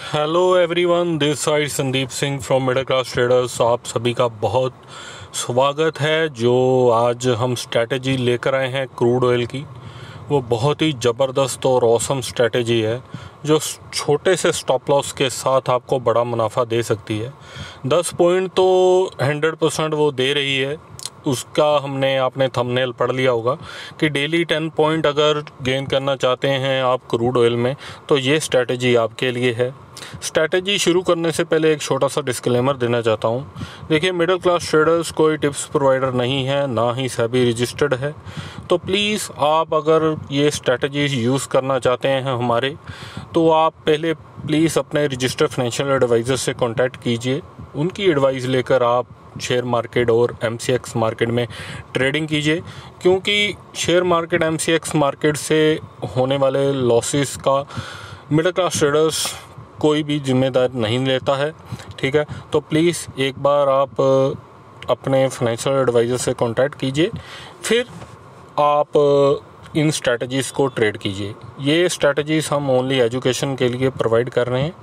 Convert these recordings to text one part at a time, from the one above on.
Hello everyone, this side Sandeep Singh from middle class traders. आप सभी का बहुत स्वागत है। जो आज हम स्ट्रैटेजी लेकर आए हैं क्रूड ऑयल की, वो बहुत ही ज़बरदस्त और ऑसम स्ट्रैटेजी है जो छोटे से स्टॉप लॉस के साथ आपको बड़ा मुनाफा दे सकती है। 10 पॉइंट तो 100% वो दे रही है। उसका आपने थंबनेल पढ़ लिया होगा कि डेली 10 पॉइंट अगर गेन करना चाहते हैं आप क्रूड ऑयल में, तो ये स्ट्रैटेजी आपके लिए है। स्ट्रैटेजी शुरू करने से पहले एक छोटा सा डिस्क्लेमर देना चाहता हूँ। देखिए, मिडिल क्लास ट्रेडर्स कोई टिप्स प्रोवाइडर नहीं है, ना ही सेबी रजिस्टर्ड है। तो प्लीज़ आप अगर ये स्ट्रैटेजीज यूज़ करना चाहते हैं हमारे, तो आप पहले प्लीज़ अपने रजिस्टर्ड फाइनेंशियल एडवाइज़र से कॉन्टैक्ट कीजिए। उनकी एडवाइस लेकर आप शेयर मार्केट और MCX मार्केट में ट्रेडिंग कीजिए, क्योंकि शेयर मार्केट MCX मार्केट से होने वाले लॉसेस का मिडिल क्लास ट्रेडर्स कोई भी जिम्मेदार नहीं लेता है। ठीक है, तो प्लीज़ एक बार आप अपने फाइनेंशियल एडवाइज़र से कांटेक्ट कीजिए, फिर आप इन स्ट्रैटेजीज़ को ट्रेड कीजिए। ये स्ट्रैटेजीज़ हम ओनली एजुकेशन के लिए प्रोवाइड कर रहे हैं।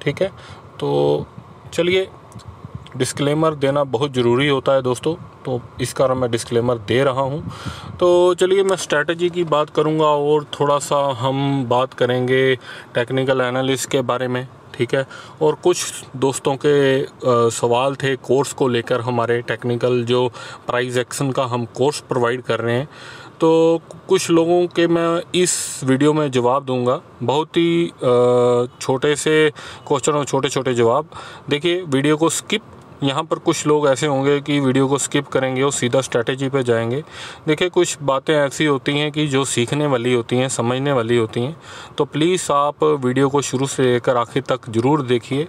ठीक है, तो चलिए, डिस्क्लेमर देना बहुत ज़रूरी होता है दोस्तों, तो इस कारण मैं डिस्क्लेमर दे रहा हूं। तो चलिए, मैं स्ट्रैटेजी की बात करूंगा और थोड़ा सा हम बात करेंगे टेक्निकल एनालिसिस के बारे में। ठीक है, और कुछ दोस्तों के सवाल थे कोर्स को लेकर। हमारे टेक्निकल जो प्राइस एक्शन का हम कोर्स प्रोवाइड कर रहे हैं, तो कुछ लोगों के मैं इस वीडियो में जवाब दूंगा। बहुत ही छोटे से क्वेश्चन और छोटे छोटे जवाब। देखिए, वीडियो को स्किप, यहाँ पर कुछ लोग ऐसे होंगे कि वीडियो को स्किप करेंगे और सीधा स्ट्रैटेजी पे जाएंगे। देखिए, कुछ बातें ऐसी होती हैं कि जो सीखने वाली होती हैं, समझने वाली होती हैं। तो प्लीज़ आप वीडियो को शुरू से लेकर आखिर तक ज़रूर देखिए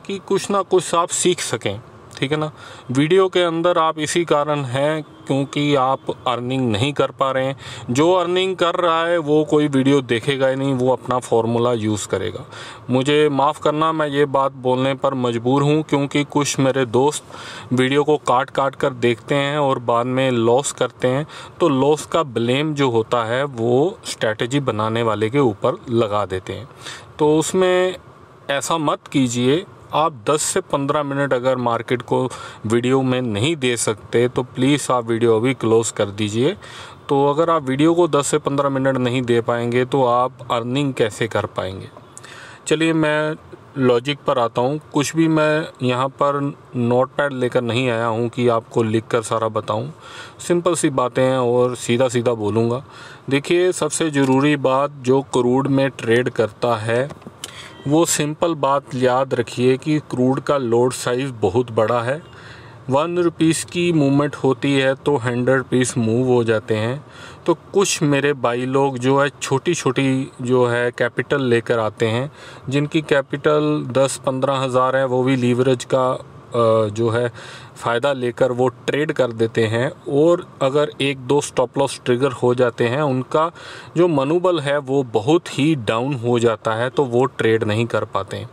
कि कुछ ना कुछ आप सीख सकें। ठीक है ना। वीडियो के अंदर आप इसी कारण हैं क्योंकि आप अर्निंग नहीं कर पा रहे हैं। जो अर्निंग कर रहा है वो कोई वीडियो देखेगा ही नहीं, वो अपना फॉर्मूला यूज़ करेगा। मुझे माफ़ करना, मैं ये बात बोलने पर मजबूर हूँ, क्योंकि कुछ मेरे दोस्त वीडियो को काट काट कर देखते हैं और बाद में लॉस करते हैं। तो लॉस का ब्लेम जो होता है वो स्ट्रैटेजी बनाने वाले के ऊपर लगा देते हैं। तो उसमें ऐसा मत कीजिए। आप 10 से 15 मिनट अगर मार्केट को वीडियो में नहीं दे सकते, तो प्लीज़ आप वीडियो अभी क्लोज़ कर दीजिए। तो अगर आप वीडियो को 10 से 15 मिनट नहीं दे पाएंगे तो आप अर्निंग कैसे कर पाएंगे। चलिए, मैं लॉजिक पर आता हूँ। कुछ भी मैं यहाँ पर नोट पैड लेकर नहीं आया हूँ कि आपको लिख कर सारा बताऊँ। सिंपल सी बातें हैं और सीधा सीधा बोलूँगा। देखिए, सबसे ज़रूरी बात, जो क्रूड में ट्रेड करता है वो सिंपल बात याद रखिए कि क्रूड का लोड साइज़ बहुत बड़ा है। 1 रुपीस की मूवमेंट होती है तो 100 पीस मूव हो जाते हैं। तो कुछ मेरे भाई लोग जो है छोटी छोटी जो है कैपिटल लेकर आते हैं, जिनकी कैपिटल 10-15 हज़ार है, वो भी लीवरेज का जो है फ़ायदा लेकर वो ट्रेड कर देते हैं। और अगर 1-2 स्टॉप लॉस ट्रिगर हो जाते हैं, उनका जो मनोबल है वो बहुत ही डाउन हो जाता है, तो वो ट्रेड नहीं कर पाते हैं।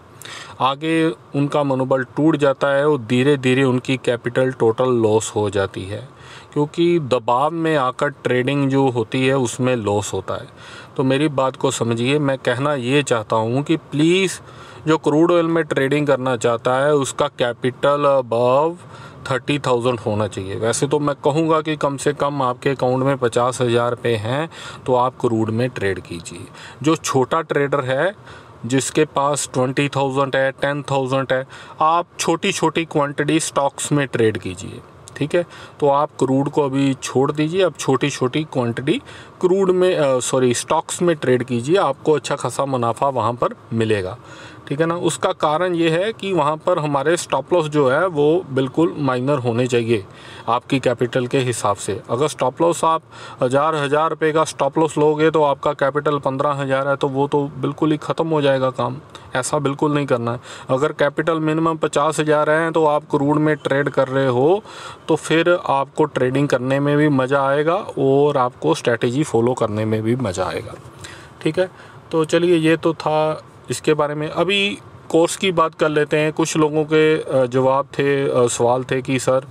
आगे उनका मनोबल टूट जाता है और धीरे धीरे उनकी कैपिटल टोटल लॉस हो जाती है, क्योंकि दबाव में आकर ट्रेडिंग जो होती है उसमें लॉस होता है। तो मेरी बात को समझिए। मैं कहना ये चाहता हूँ कि प्लीज़, जो क्रूड ऑयल में ट्रेडिंग करना चाहता है उसका कैपिटल अबव 30,000 होना चाहिए। वैसे तो मैं कहूँगा कि कम से कम आपके अकाउंट में 50,000 रुपये हैं तो आप क्रूड में ट्रेड कीजिए। जो छोटा ट्रेडर है, जिसके पास 20,000 है, 10,000 है, आप छोटी छोटी क्वांटिटी स्टॉक्स में ट्रेड कीजिए। ठीक है, तो आप क्रूड को अभी छोड़ दीजिए। अब छोटी छोटी क्वांटिटी क्रूड में स्टॉक्स में ट्रेड कीजिए। आपको अच्छा खासा मुनाफा वहाँ पर मिलेगा। ठीक है ना। उसका कारण ये है कि वहाँ पर हमारे स्टॉप लॉस जो है वो बिल्कुल माइनर होने चाहिए आपकी कैपिटल के हिसाब से। अगर स्टॉप लॉस आप हज़ार रुपये का स्टॉप लॉस लोगे तो आपका कैपिटल 15,000 है, तो वो तो बिल्कुल ही ख़त्म हो जाएगा काम। ऐसा बिल्कुल नहीं करना है। अगर कैपिटल मिनिमम 50,000 है तो आप क्रूड में ट्रेड कर रहे हो, तो फिर आपको ट्रेडिंग करने में भी मज़ा आएगा और आपको स्ट्रैटेजी फॉलो करने में भी मज़ा आएगा। ठीक है, तो चलिए, ये तो था इसके बारे में। अभी कोर्स की बात कर लेते हैं। कुछ लोगों के जवाब थे, सवाल थे कि सर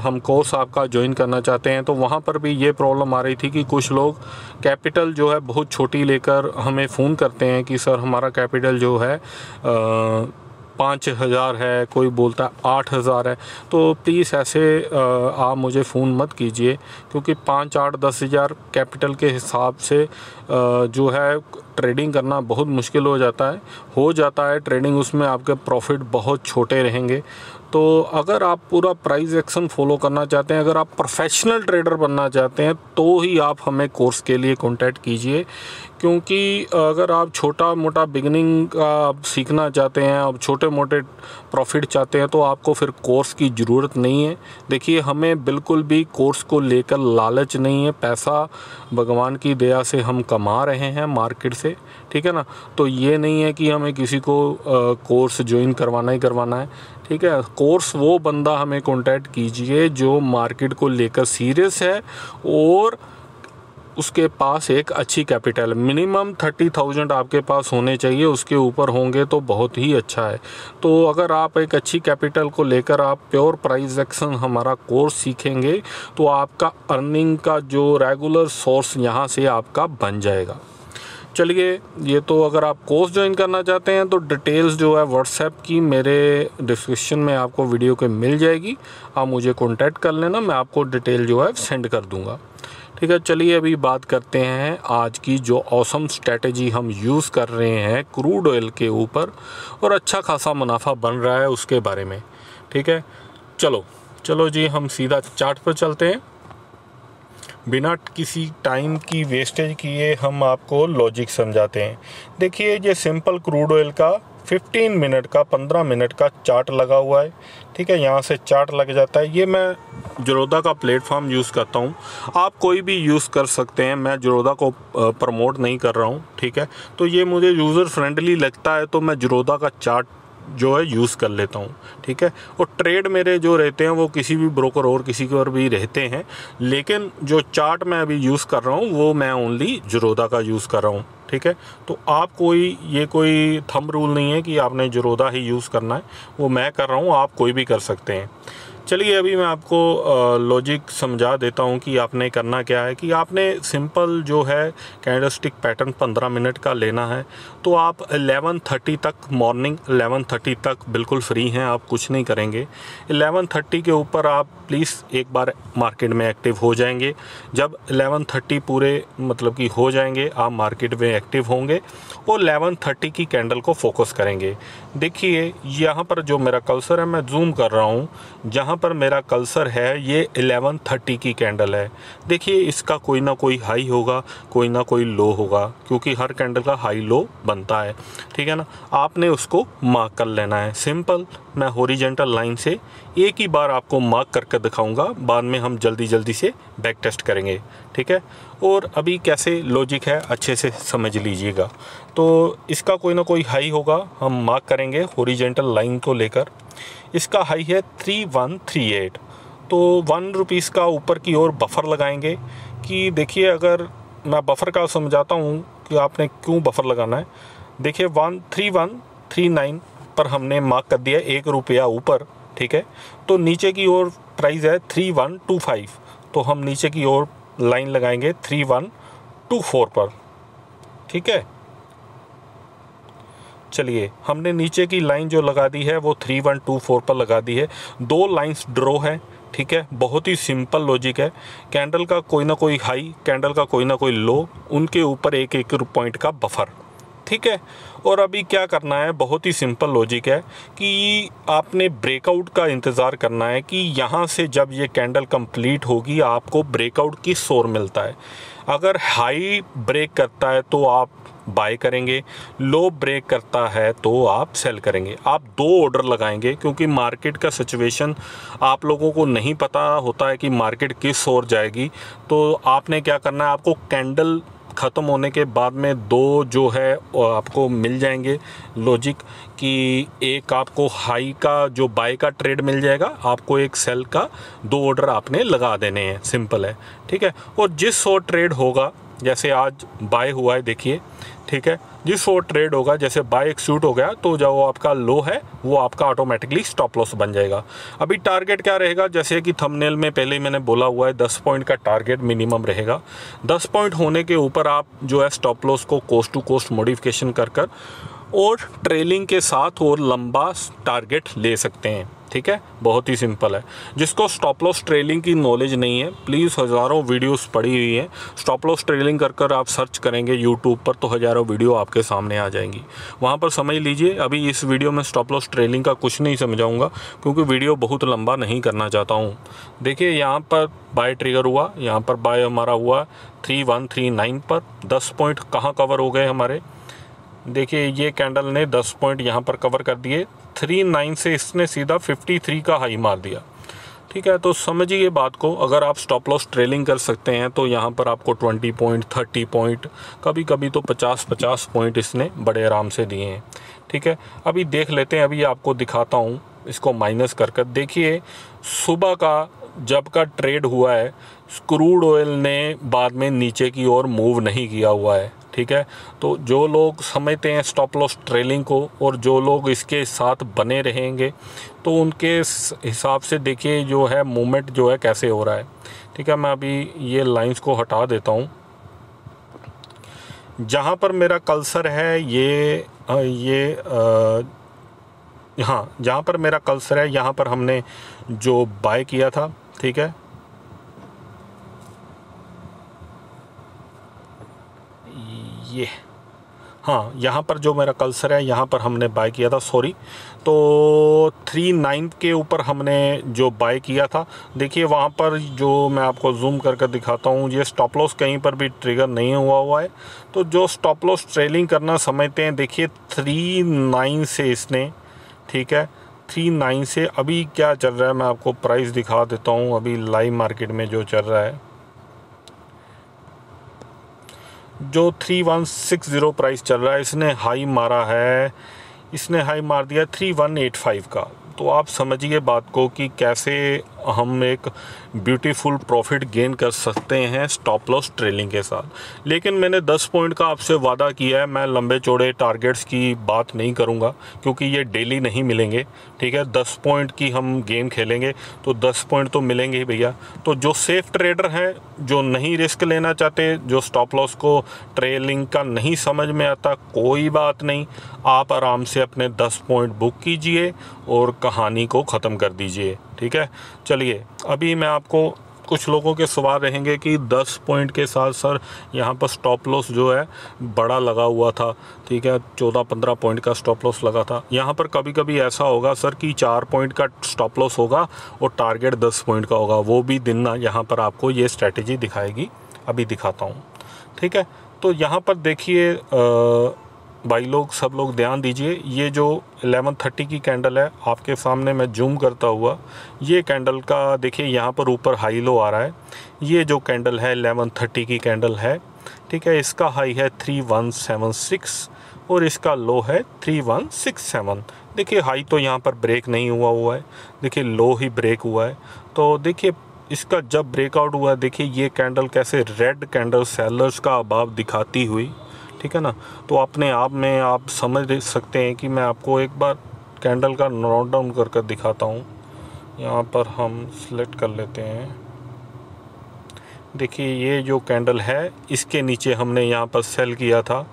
हम कोर्स आपका ज्वाइन करना चाहते हैं, तो वहाँ पर भी ये प्रॉब्लम आ रही थी कि कुछ लोग कैपिटल जो है बहुत छोटी लेकर हमें फ़ोन करते हैं कि सर हमारा कैपिटल जो है 5,000 है, कोई बोलता है 8,000 है। तो प्लीज़ ऐसे आप मुझे फ़ोन मत कीजिए, क्योंकि 5, 8, 10,000 कैपिटल के हिसाब से जो है ट्रेडिंग करना बहुत मुश्किल हो जाता है ट्रेडिंग, उसमें आपके प्रॉफिट बहुत छोटे रहेंगे। तो अगर आप पूरा प्राइस एक्शन फॉलो करना चाहते हैं, अगर आप प्रोफेशनल ट्रेडर बनना चाहते हैं, तो ही आप हमें कोर्स के लिए कांटेक्ट कीजिए। क्योंकि अगर आप छोटा मोटा बिगिनिंग का आप सीखना चाहते हैं, आप छोटे मोटे प्रॉफिट चाहते हैं, तो आपको फिर कोर्स की ज़रूरत नहीं है। देखिए, हमें बिल्कुल भी कोर्स को लेकर लालच नहीं है। पैसा भगवान की दया से हम कमा रहे हैं मार्केट से, ठीक है ना। तो ये नहीं है कि हमें किसी को कोर्स ज्वाइन करवाना ही करवाना है, ठीक है। कोर्स वो बंदा हमें कांटेक्ट कीजिए जो मार्केट को लेकर सीरियस है और उसके पास एक अच्छी कैपिटल, मिनिमम 30,000 आपके पास होने चाहिए, उसके ऊपर होंगे तो बहुत ही अच्छा है। तो अगर आप एक अच्छी कैपिटल को लेकर आप प्योर प्राइस एक्शन हमारा कोर्स सीखेंगे, तो आपका अर्निंग का जो रेगुलर सोर्स यहाँ से आपका बन जाएगा। चलिए, ये तो अगर आप कोर्स ज्वाइन करना चाहते हैं तो डिटेल्स जो है व्हाट्सएप की मेरे डिस्क्रिप्शन में आपको वीडियो के मिल जाएगी। आप मुझे कांटेक्ट कर लेना, मैं आपको डिटेल जो है सेंड कर दूंगा, ठीक है। चलिए, अभी बात करते हैं आज की जो ऑसम स्ट्रेटजी हम यूज़ कर रहे हैं क्रूड ऑयल के ऊपर और अच्छा खासा मुनाफा बन रहा है उसके बारे में, ठीक है। चलो जी, हम सीधा चार्ट पर चलते हैं। बिना किसी टाइम की वेस्टेज किए हम आपको लॉजिक समझाते हैं। देखिए, ये सिंपल क्रूड ऑयल का 15 मिनट का 15 मिनट का चार्ट लगा हुआ है, ठीक है। यहाँ से चार्ट लग जाता है। ये मैं ज़ीरोधा का प्लेटफॉर्म यूज़ करता हूँ, आप कोई भी यूज़ कर सकते हैं, मैं ज़ीरोधा को प्रमोट नहीं कर रहा हूँ, ठीक है। तो ये मुझे यूज़र फ्रेंडली लगता है, तो मैं ज़ीरोधा का चार्ट जो है यूज़ कर लेता हूँ, ठीक है। और ट्रेड मेरे जो रहते हैं वो किसी भी ब्रोकर और किसी के और भी रहते हैं, लेकिन जो चार्ट मैं अभी यूज़ कर रहा हूँ वो मैं ओनली ज़ीरोधा का यूज़ कर रहा हूँ, ठीक है। तो आप कोई थंब रूल नहीं है कि आपने ज़ीरोधा ही यूज़ करना है, वो मैं कर रहा हूँ, आप कोई भी कर सकते हैं। चलिए, अभी मैं आपको लॉजिक समझा देता हूँ कि आपने करना क्या है। कि आपने सिंपल जो है कैंडलस्टिक पैटर्न 15 मिनट का लेना है। तो आप 11:30 तक, मॉर्निंग 11:30 तक बिल्कुल फ्री हैं, आप कुछ नहीं करेंगे। 11:30 के ऊपर आप प्लीज़ एक बार मार्केट में एक्टिव हो जाएंगे। जब 11:30 पूरे मतलब कि हो जाएंगे, आप मार्केट में एक्टिव होंगे और 11:30 की कैंडल को फोकस करेंगे। देखिए, यहाँ पर जो मेरा कर्सर है, मैं जूम कर रहा हूँ, जहाँ पर मेरा कर्सर है ये 11:30 की कैंडल है। देखिए, इसका कोई ना कोई हाई होगा, कोई ना कोई लो होगा, क्योंकि हर कैंडल का हाई लो बनता है, ठीक है ना। आपने उसको मार्क कर लेना है। सिंपल, मैं हॉरिजॉन्टल लाइन से एक ही बार आपको मार्क करके दिखाऊंगा, बाद में हम जल्दी से बैक टेस्ट करेंगे, ठीक है। और अभी कैसे लॉजिक है अच्छे से समझ लीजिएगा। तो इसका कोई ना कोई हाई होगा, हम मार्क करेंगे हॉरिजॉन्टल लाइन को लेकर। इसका हाई है 3138, तो 1 रुपीज़ का ऊपर की ओर बफर लगाएंगे। कि देखिए, अगर मैं बफर का समझाता हूँ कि आपने क्यों बफर लगाना है। देखिए, 3139 पर हमने मार्क कर दिया 1 रुपया ऊपर, ठीक है। तो नीचे की ओर प्राइस है 3125, तो हम नीचे की ओर लाइन लगाएंगे 3124 पर, ठीक है। चलिए, हमने नीचे की लाइन जो लगा दी है वो 3124 पर लगा दी है। 2 लाइंस ड्रॉ है, ठीक है। बहुत ही सिंपल लॉजिक है। कैंडल का कोई ना कोई हाई, कैंडल का कोई ना कोई लो, उनके ऊपर एक पॉइंट का बफर, ठीक है। और अभी क्या करना है, बहुत ही सिंपल लॉजिक है कि आपने ब्रेकआउट का इंतज़ार करना है कि यहाँ से जब ये कैंडल कंप्लीट होगी आपको ब्रेकआउट की सोर मिलता है। अगर हाई ब्रेक करता है तो आप बाय करेंगे, लो ब्रेक करता है तो आप सेल करेंगे। आप 2 ऑर्डर लगाएंगे, क्योंकि मार्केट का सिचुएशन आप लोगों को नहीं पता होता है कि मार्केट किस ओर जाएगी। तो आपने क्या करना है, आपको कैंडल ख़त्म होने के बाद में 2 जो है आपको मिल जाएंगे लॉजिक। कि एक आपको हाई का जो बाय का ट्रेड मिल जाएगा, आपको एक सेल का 2 ऑर्डर आपने लगा देने हैं, सिंपल है, ठीक है। और जिस ओर ट्रेड होगा जैसे आज बाय हुआ है देखिए, ठीक है, जिस वो ट्रेड होगा जैसे बाय एक्सिक्यूट हो गया तो जो आपका लो है वो आपका ऑटोमेटिकली स्टॉप लॉस बन जाएगा। अभी टारगेट क्या रहेगा, जैसे कि थंबनेल में पहले ही मैंने बोला हुआ है 10 पॉइंट का टारगेट मिनिमम रहेगा। 10 पॉइंट होने के ऊपर आप जो है स्टॉप लॉस को कोस्ट टू कोस्ट मॉडिफिकेशन कर और ट्रेलिंग के साथ और लंबा टारगेट ले सकते हैं। ठीक है, बहुत ही सिंपल है। जिसको स्टॉप लॉस ट्रेलिंग की नॉलेज नहीं है, प्लीज़ हज़ारों वीडियोस पड़ी हुई हैं। स्टॉप लॉस ट्रेलिंग कर आप सर्च करेंगे यूट्यूब पर तो हज़ारों वीडियो आपके सामने आ जाएंगी, वहाँ पर समझ लीजिए। अभी इस वीडियो में स्टॉप लॉस ट्रेलिंग का कुछ नहीं समझाऊंगा क्योंकि वीडियो बहुत लंबा नहीं करना चाहता हूँ। देखिए यहाँ पर बाय ट्रिगर हुआ, यहाँ पर बाय हमारा हुआ 3139 पर। 10 पॉइंट कहाँ कवर हो गए हमारे, देखिए ये कैंडल ने 10 पॉइंट यहाँ पर कवर कर दिए। 39 से इसने सीधा 53 का हाई मार दिया। ठीक है, तो समझिए बात को। अगर आप स्टॉप लॉस ट्रेलिंग कर सकते हैं तो यहाँ पर आपको 20 पॉइंट, 30 पॉइंट, कभी कभी तो 50 पॉइंट इसने बड़े आराम से दिए हैं। ठीक है, अभी देख लेते हैं, अभी आपको दिखाता हूँ इसको माइनस कर। देखिए सुबह का जब का ट्रेड हुआ है, क्रूड ऑयल ने बाद में नीचे की ओर मूव नहीं किया हुआ है। ठीक है, तो जो लोग समझते हैं स्टॉप लॉस ट्रेलिंग को और जो लोग इसके साथ बने रहेंगे तो उनके हिसाब से देखिए जो है मूवमेंट जो है कैसे हो रहा है। ठीक है, मैं अभी ये लाइंस को हटा देता हूँ। जहाँ पर मेरा कर्सर है हाँ, जहाँ पर मेरा कर्सर है यहाँ पर हमने जो बाय किया था। ठीक है, ये हाँ, यहाँ पर जो मेरा कर्सर है यहाँ पर हमने बाय किया था, सॉरी, तो 39 के ऊपर हमने जो बाय किया था। देखिए वहाँ पर जो मैं आपको जूम कर दिखाता हूँ, ये स्टॉप लॉस कहीं पर भी ट्रिगर नहीं हुआ है। तो जो स्टॉप लॉस ट्रेलिंग करना समझते हैं, देखिए 39 से इसने, ठीक है, 39 से अभी क्या चल रहा है मैं आपको प्राइस दिखा देता हूँ। अभी लाइव मार्केट में जो चल रहा है, जो 3160 प्राइस चल रहा है, इसने हाई मारा है, इसने हाई मार दिया 3185 का। तो आप समझिए बात को कि कैसे हम एक ब्यूटीफुल प्रॉफिट गेन कर सकते हैं स्टॉप लॉस ट्रेलिंग के साथ। लेकिन मैंने 10 पॉइंट का आपसे वादा किया है, मैं लंबे चौड़े टारगेट्स की बात नहीं करूंगा क्योंकि ये डेली नहीं मिलेंगे। ठीक है, 10 पॉइंट की हम गेम खेलेंगे तो 10 पॉइंट तो मिलेंगे ही भैया। तो जो सेफ ट्रेडर हैं, जो नहीं रिस्क लेना चाहते, जो स्टॉप लॉस को ट्रेलिंग का नहीं समझ में आता, कोई बात नहीं, आप आराम से अपने 10 पॉइंट बुक कीजिए और कहानी को ख़त्म कर दीजिए। ठीक है, चलिए अभी मैं आपको, कुछ लोगों के सवाल रहेंगे कि 10 पॉइंट के साथ सर यहाँ पर स्टॉप लॉस जो है बड़ा लगा हुआ था। ठीक है, 14-15 पॉइंट का स्टॉप लॉस लगा था। यहाँ पर कभी कभी ऐसा होगा सर कि 4 पॉइंट का स्टॉप लॉस होगा और टारगेट 10 पॉइंट का होगा, वो भी दिन ना यहाँ पर आपको ये स्ट्रैटेजी दिखाएगी। अभी दिखाता हूँ। ठीक है, तो यहाँ पर देखिए भाई लोग, सब लोग ध्यान दीजिए। ये जो 1130 की कैंडल है आपके सामने मैं जूम करता हुआ, ये कैंडल का देखिए यहाँ पर ऊपर हाई लो आ रहा है। ये जो कैंडल है 1130 की कैंडल है। ठीक है, इसका हाई है 3176 और इसका लो है 3167। देखिए हाई तो यहाँ पर ब्रेक नहीं हुआ है, देखिए लो ही ब्रेक हुआ है। तो देखिए इसका जब ब्रेकआउट हुआ है, देखिए ये कैंडल कैसे रेड कैंडल सेलर्स का अभाव दिखाती हुई, ठीक है ना। तो अपने आप में आप समझ सकते हैं कि मैं आपको एक बार कैंडल का नोट डाउन कर दिखाता हूँ। यहाँ पर हम सिलेक्ट कर लेते हैं। देखिए ये जो कैंडल है इसके नीचे हमने यहाँ पर सेल किया था।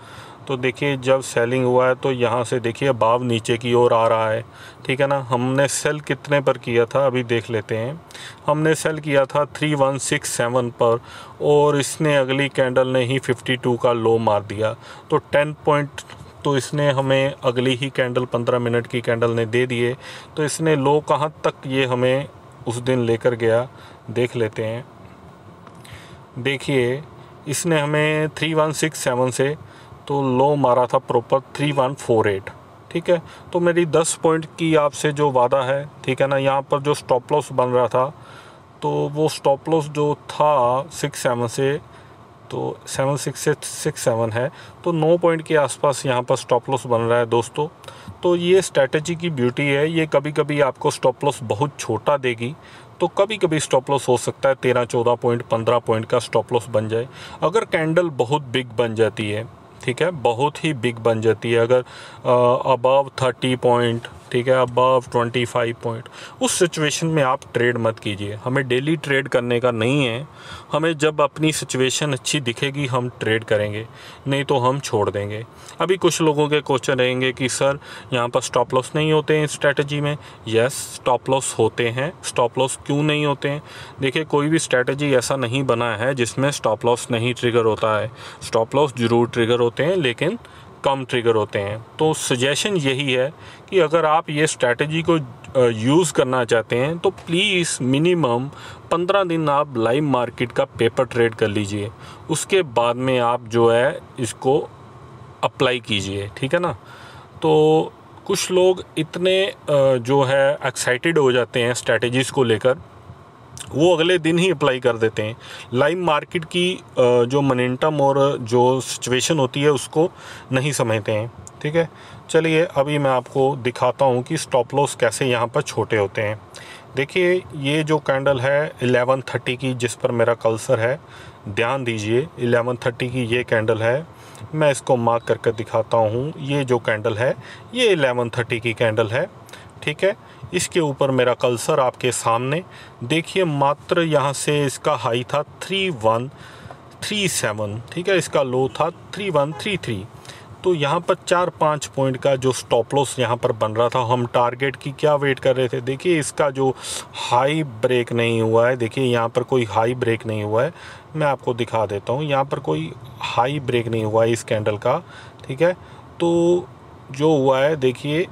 तो देखिए जब सेलिंग हुआ है तो यहाँ से देखिए भाव नीचे की ओर आ रहा है। ठीक है ना, हमने सेल कितने पर किया था अभी देख लेते हैं। हमने सेल किया था 3167 पर और इसने अगली कैंडल ने ही 52 का लो मार दिया। तो 10 पॉइंट तो इसने हमें अगली ही कैंडल 15 मिनट की कैंडल ने दे दिए। तो इसने लो कहाँ तक ये हमें उस दिन लेकर गया देख लेते हैं। देखिए इसने हमें 3167 से तो लो मारा था प्रॉपर 3148। ठीक है, तो मेरी 10 पॉइंट की आपसे जो वादा है, ठीक है ना, यहाँ पर जो स्टॉप लॉस बन रहा था तो वो स्टॉप लॉस जो था 67 से, तो 76 से 67 है, तो 9 पॉइंट के आसपास यहाँ पर स्टॉप लॉस बन रहा है दोस्तों। तो ये स्ट्रैटेजी की ब्यूटी है। ये कभी कभी आपको स्टॉप लॉस बहुत छोटा देगी, तो कभी कभी स्टॉप लॉस हो सकता है 13-14 पॉइंट 15 पॉइंट का स्टॉप लॉस बन जाए। अगर कैंडल बहुत बिग बन जाती है, ठीक है, बहुत ही बिग बन जाती है, अगर अबव 30 पॉइंट, ठीक है, अबव 25 पॉइंट, उस सिचुएशन में आप ट्रेड मत कीजिए। हमें डेली ट्रेड करने का नहीं है, हमें जब अपनी सिचुएशन अच्छी दिखेगी हम ट्रेड करेंगे, नहीं तो हम छोड़ देंगे। अभी कुछ लोगों के क्वेश्चन रहेंगे कि सर यहाँ पर स्टॉप लॉस नहीं होते हैं स्ट्रैटेजी में। यस, स्टॉप लॉस होते हैं। स्टॉप लॉस क्यों नहीं होते हैं? देखिए, कोई भी स्ट्रैटेजी ऐसा नहीं बना है जिसमें स्टॉप लॉस नहीं ट्रिगर होता है। स्टॉप लॉस ज़रूर ट्रिगर होते हैं, लेकिन कम ट्रिगर होते हैं। तो सजेशन यही है कि अगर आप ये स्ट्रैटेजी को यूज़ करना चाहते हैं तो प्लीज़ मिनिमम 15 दिन आप लाइव मार्केट का पेपर ट्रेड कर लीजिए, उसके बाद में आप जो है इसको अप्लाई कीजिए, ठीक है ना। तो कुछ लोग इतने जो है एक्साइटेड हो जाते हैं स्ट्रैटेजीज़ को लेकर, वो अगले दिन ही अप्लाई कर देते हैं। लाइव मार्केट की जो मोमेंटम और जो सिचुएशन होती है उसको नहीं समझते हैं, ठीक है। चलिए अभी मैं आपको दिखाता हूँ कि स्टॉप लॉस कैसे यहाँ पर छोटे होते हैं। देखिए, ये जो कैंडल है 11:30 की, जिस पर मेरा कर्सर है, ध्यान दीजिए, 11:30 की ये कैंडल है। मैं इसको मार्क करके दिखाता हूँ। ये जो कैंडल है ये 11:30 की कैंडल है, ठीक है। इसके ऊपर मेरा कर्सर आपके सामने देखिए, मात्र यहाँ से इसका हाई था 3137, ठीक है, इसका लो था 3133। तो यहाँ पर 4-5 पॉइंट का जो स्टॉप लॉस यहाँ पर बन रहा था, हम टारगेट की क्या वेट कर रहे थे। देखिए, इसका जो हाई ब्रेक नहीं हुआ है, देखिए यहाँ पर कोई हाई ब्रेक नहीं हुआ है। मैं आपको दिखा देता हूँ, यहाँ पर कोई हाई ब्रेक नहीं हुआ है इस कैंडल का, ठीक है। तो जो हुआ है, देखिए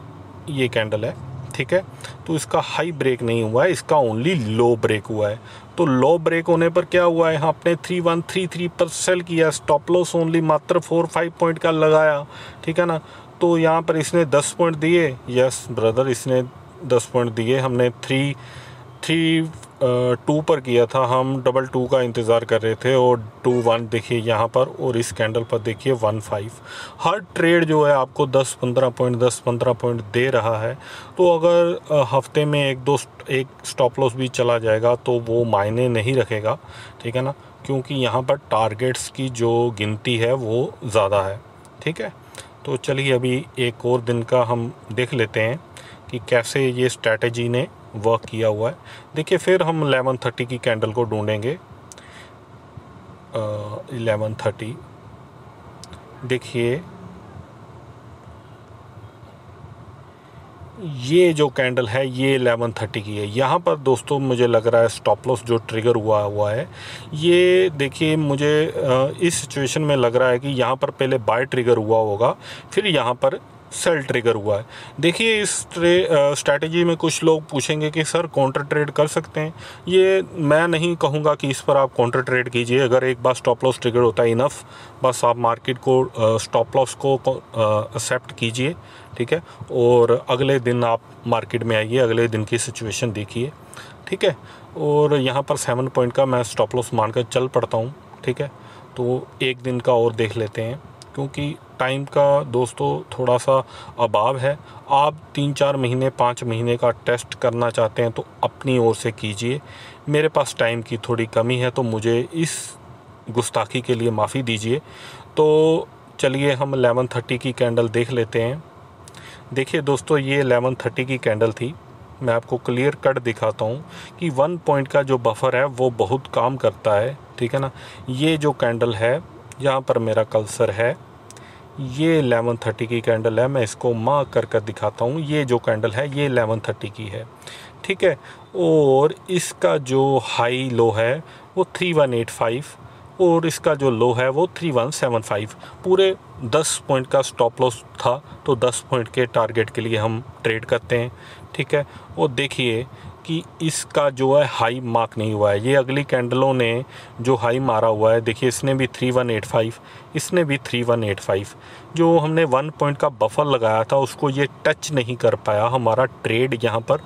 ये कैंडल है, ठीक है, तो इसका हाई ब्रेक नहीं हुआ है, इसका ओनली लो ब्रेक हुआ है। तो लो ब्रेक होने पर क्या हुआ है, यहाँ आपने 3133 पर सेल किया, स्टॉप लॉस ओनली मात्र 4-5 पॉइंट का लगाया, ठीक है ना। तो यहाँ पर इसने 10 पॉइंट दिए। यस ब्रदर, इसने 10 पॉइंट दिए। हमने 3-2 पर किया था, हम 2-2 का इंतज़ार कर रहे थे, और 2-1 देखिए यहाँ पर, और इस कैंडल पर देखिए 1-5। हर ट्रेड जो है आपको 10-15 पॉइंट दे रहा है। तो अगर हफ्ते में एक स्टॉप लॉस भी चला जाएगा तो वो मायने नहीं रखेगा, ठीक है ना, क्योंकि यहाँ पर टारगेट्स की जो गिनती है वो ज़्यादा है, ठीक है। तो चलिए अभी एक और दिन का हम देख लेते हैं कि कैसे ये स्ट्रैटेजी ने वर्क किया हुआ है। देखिए, फिर हम 11:30 की कैंडल को ढूंढेंगे। 11:30, देखिए ये जो कैंडल है ये 11:30 की है। यहाँ पर दोस्तों मुझे लग रहा है स्टॉप लॉस जो ट्रिगर हुआ है, ये देखिए मुझे इस सिचुएशन में लग रहा है कि यहाँ पर पहले बाय ट्रिगर हुआ होगा, फिर यहाँ पर सेल ट्रिगर हुआ है। देखिए, इस स्ट्रैटेजी में कुछ लोग पूछेंगे कि सर काउंटर ट्रेड कर सकते हैं। ये मैं नहीं कहूँगा कि इस पर आप काउंटर ट्रेड कीजिए। अगर एक बार स्टॉप लॉस ट्रिगर होता है इनफ, बस आप मार्केट को स्टॉप लॉस को एक्सेप्ट कीजिए, ठीक है, और अगले दिन आप मार्केट में आइए, अगले दिन की सिचुएशन देखिए, ठीक है। और यहाँ पर 7 पॉइंट का मैं स्टॉप लॉस मानकर चल पड़ता हूँ, ठीक है। तो एक दिन का और देख लेते हैं, क्योंकि टाइम का दोस्तों थोड़ा सा अभाव है। आप 3-4 महीने 5 महीने का टेस्ट करना चाहते हैं तो अपनी ओर से कीजिए। मेरे पास टाइम की थोड़ी कमी है, तो मुझे इस गुस्ताखी के लिए माफ़ी दीजिए। तो चलिए हम 11:30 की कैंडल देख लेते हैं। देखिए दोस्तों, ये 11:30 की कैंडल थी। मैं आपको क्लियर कट दिखाता हूँ कि 1 पॉइंट का जो बफर है वो बहुत काम करता है, ठीक है ना। ये जो कैंडल है, यहाँ पर मेरा कर्सर है, ये 11:30 की कैंडल है। मैं इसको मार्क कर दिखाता हूँ। ये जो कैंडल है ये 11:30 की है, ठीक है। और इसका जो हाई लो है वो 3185, और इसका जो लो है वो 3175। पूरे 10 पॉइंट का स्टॉप लॉस था, तो 10 पॉइंट के टारगेट के लिए हम ट्रेड करते हैं, ठीक है। और देखिए कि इसका जो है हाई मार्क नहीं हुआ है। ये अगली कैंडलों ने जो हाई मारा हुआ है, देखिए इसने भी 3185, इसने भी 3185। जो हमने 1 पॉइंट का बफर लगाया था उसको ये टच नहीं कर पाया। हमारा ट्रेड यहाँ पर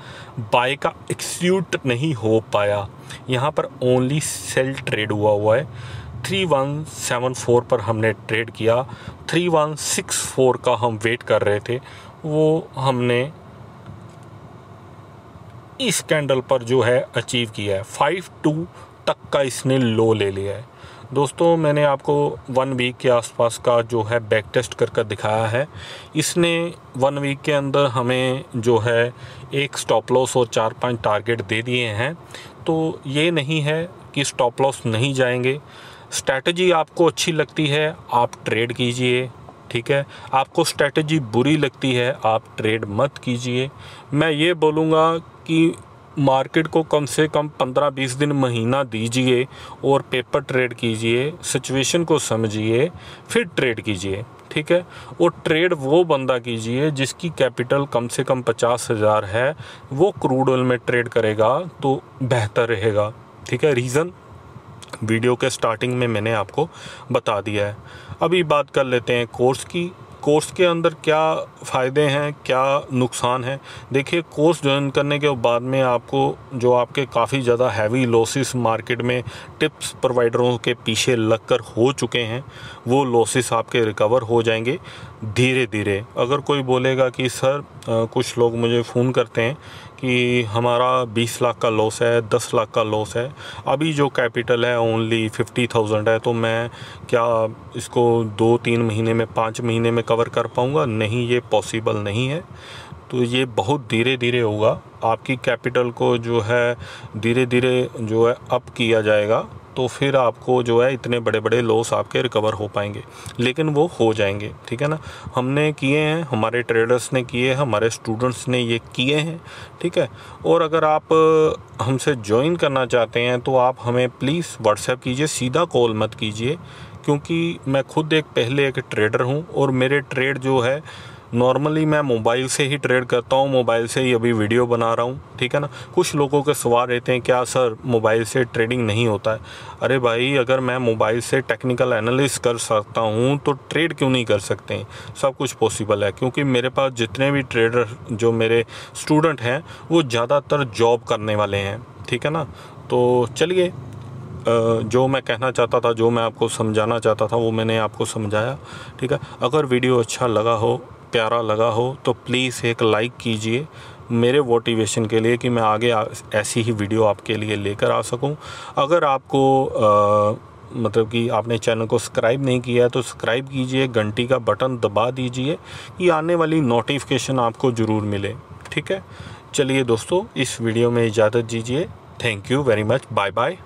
बाय का एक्सिक्यूट नहीं हो पाया। यहाँ पर ओनली सेल ट्रेड हुआ है। 3174 पर हमने ट्रेड किया, 3164 का हम वेट कर रहे थे, वो हमने इस कैंडल पर जो है अचीव किया है। 5-2 तक का इसने लो ले लिया है। दोस्तों मैंने आपको 1 वीक के आसपास का जो है बैक टेस्ट कर दिखाया है। इसने 1 वीक के अंदर हमें जो है एक स्टॉप लॉस और 4-5 टारगेट दे दिए हैं। तो ये नहीं है कि स्टॉप लॉस नहीं जाएंगे। स्ट्रैटेजी आपको अच्छी लगती है आप ट्रेड कीजिए, ठीक है। आपको स्ट्रैटेजी बुरी लगती है आप ट्रेड मत कीजिए। मैं ये बोलूँगा कि मार्केट को कम से कम 15-20 दिन महीना दीजिए और पेपर ट्रेड कीजिए, सिचुएशन को समझिए, फिर ट्रेड कीजिए, ठीक है। और ट्रेड वो बंदा कीजिए जिसकी कैपिटल कम से कम 50,000 है, वो क्रूड ऑयल में ट्रेड करेगा तो बेहतर रहेगा, ठीक है। रीज़न वीडियो के स्टार्टिंग में मैंने आपको बता दिया है। अभी बात कर लेते हैं कोर्स की। कोर्स के अंदर क्या फ़ायदे हैं, क्या नुकसान है। देखिए कोर्स ज्वाइन करने के बाद में आपको जो आपके काफ़ी ज़्यादा हैवी लॉसेस मार्केट में टिप्स प्रोवाइडरों के पीछे लगकर हो चुके हैं, वो लॉसेस आपके रिकवर हो जाएंगे धीरे धीरे। अगर कोई बोलेगा कि सर कुछ लोग मुझे फ़ोन करते हैं कि हमारा 20 लाख का लॉस है, 10 लाख का लॉस है, अभी जो कैपिटल है ओनली 50,000 है, तो मैं क्या इसको 2-3 महीने में 5 महीने में कवर कर पाऊँगा? नहीं, ये पॉसिबल नहीं है। तो ये बहुत धीरे धीरे होगा। आपकी कैपिटल को जो है धीरे धीरे जो है अप किया जाएगा, तो फिर आपको जो है इतने बड़े बड़े लॉस आपके रिकवर हो पाएंगे, लेकिन वो हो जाएंगे, ठीक है ना। हमने किए हैं, हमारे ट्रेडर्स ने किए हैं, हमारे स्टूडेंट्स ने ये किए हैं, ठीक है। और अगर आप हमसे ज्वाइन करना चाहते हैं तो आप हमें प्लीज़ व्हाट्सएप कीजिए, सीधा कॉल मत कीजिए, क्योंकि मैं खुद पहले एक ट्रेडर हूँ और मेरे ट्रेड जो है नॉर्मली मैं मोबाइल से ही ट्रेड करता हूँ, मोबाइल से ही अभी वीडियो बना रहा हूँ, ठीक है ना। कुछ लोगों के सवाल रहते हैं क्या सर मोबाइल से ट्रेडिंग नहीं होता है। अरे भाई, अगर मैं मोबाइल से टेक्निकल एनालिसिस कर सकता हूँ तो ट्रेड क्यों नहीं कर सकते हैं? सब कुछ पॉसिबल है, क्योंकि मेरे पास जितने भी ट्रेडर जो मेरे स्टूडेंट हैं वो ज़्यादातर जॉब करने वाले हैं, ठीक है ना। तो चलिए, जो मैं कहना चाहता था, जो मैं आपको समझाना चाहता था, वो मैंने आपको समझाया, ठीक है। अगर वीडियो अच्छा लगा हो, प्यारा लगा हो, तो प्लीज़ एक लाइक कीजिए मेरे मोटिवेशन के लिए कि मैं आगे ऐसी ही वीडियो आपके लिए लेकर आ सकूं। अगर आपको मतलब कि आपने चैनल को सब्सक्राइब नहीं किया है तो सब्सक्राइब कीजिए, घंटी का बटन दबा दीजिए कि आने वाली नोटिफिकेशन आपको ज़रूर मिले, ठीक है। चलिए दोस्तों, इस वीडियो में इजाज़त दीजिए। Thank you very much, bye bye.